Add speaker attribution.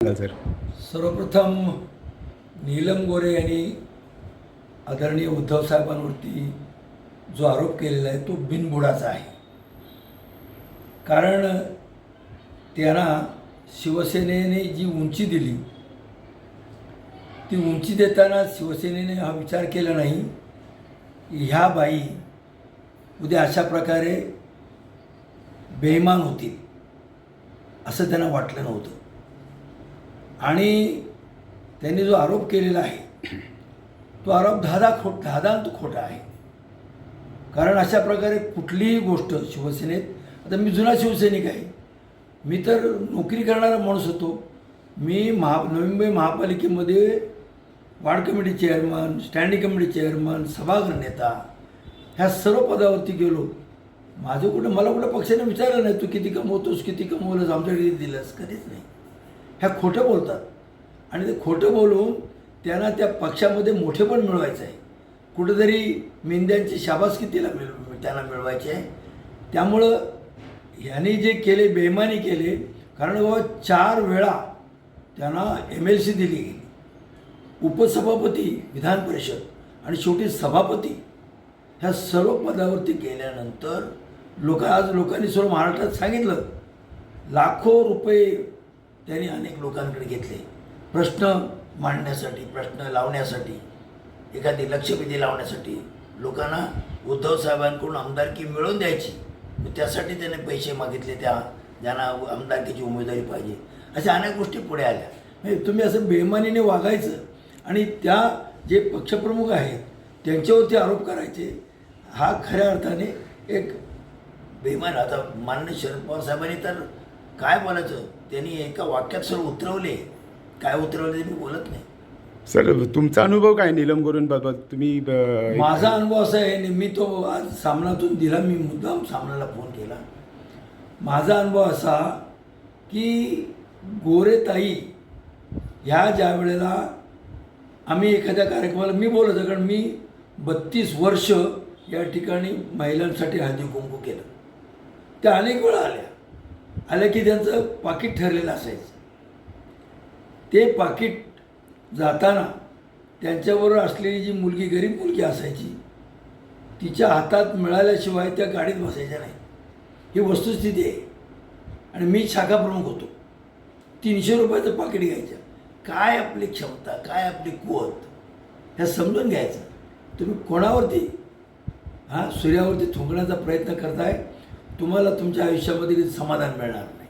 Speaker 1: Sir
Speaker 2: सर्वप्रथम नीलम गोरे यांनी आदरणीय उद्धव साहेबांवरती जो आरोप केलेला आहे तो बिनबुडाचा आहे. कारण त्यांना शिवसेनेने जी उंची दिली ती उंची देताना शिवसेनेने हा विचार केला नाही की ह्या बाई उद्या अशा प्रकारे बेईमान होतील असं त्यांना वाटलं नव्हतं. आणि त्यांनी जो आरोप केलेला आहे तो आरोप धादांत खोटा आहे. कारण अशा प्रकारे कुठलीही गोष्ट शिवसेनेत, आता मी जुना शिवसैनिक आहे, मी तर नोकरी करणारा माणूस होतो. मी नवी मुंबई महापालिकेमध्ये ward committee chairman, standing committee chairman, सभागृह नेता ह्या सर्व पदावरती गेलो. मला कुठं पक्षाने विचारलं नाही तू किती कमवतोस, किती कमवलंस, आमच्याकडे दिलंस, कधीच नाही. ह्या खोटं बोलतात आणि ते खोटं बोलून त्यांना त्या पक्षामध्ये मोठेपण मिळवायचं आहे. कुठंतरी मिंद्यांची शाबासकी त्यांना मिळवायची आहे. त्यामुळं यांनी जे केले, बेईमानी केले. कारण बाबा 4 वेळा त्यांना MLC दिली गेली, उपसभापती विधान परिषद आणि शेवटी सभापती, ह्या सर्व पदावरती गेल्यानंतर लोकांनी सर्व महाराष्ट्रात सांगितलं लाखो रुपये त्यांनी अनेक लोकांकडे घेतले प्रश्न मांडण्यासाठी, प्रश्न लावण्यासाठी, एखादी लक्षवेधी लावण्यासाठी. लोकांना उद्धव साहेबांकडून आमदारकी मिळवून द्यायची, त्यासाठी त्याने पैसे मागितले ज्यांना आमदारकीची उमेदवारी पाहिजे. अशा अनेक गोष्टी पुढे आल्या. म्हणजे तुम्ही असं बेईमानीने वागायचं आणि त्या जे पक्षप्रमुख आहेत त्यांच्यावरती आरोप करायचे, हा खऱ्या अर्थाने एक बेईमान. आता माननीय शरद पवार साहेबांनी तर काय बोलायचं, त्यांनी एका वाक्यात सर्व उतरवले. काय उतरवले ते मी बोलत नाही.
Speaker 1: सर तुमचा अनुभव काय नीलम गोरेंबाबत? तुम्ही
Speaker 2: माझा अनुभव असा आहे, मी तो आज सामनातून दिला, मी मुद्दाम सामनाला फोन केला. माझा अनुभव असा की गोरेताई ह्या ज्या वेळेला आम्ही एखाद्या कार्यक्रमाला मी बोलत, कारण मी 32 वर्ष या ठिकाणी महिलांसाठी हळदी कुंकू केलं. त्या अनेक वेळा आल्या की त्यांचं पाकिट ठरलेलं असायचं. ते पाकिट जाताना त्यांच्याबरोबर असलेली जी मुलगी, गरीब मुलगी असायची, तिच्या हातात मिळाल्याशिवाय त्या गाडीत बसायच्या नाही. ही वस्तुस्थिती आहे. आणि मी शाखा प्रमुख होतो. 300 रुपयाचं पाकिट घ्यायचं. काय आपली क्षमता, काय आपली कुवत, ह्या समजून घ्यायचं. तुम्ही कोणावरती सूर्यावरती थुंकण्याचा प्रयत्न करताय, तुम्हाला तुमच्या आयुष्यामध्ये समाधान मिळणार नाही.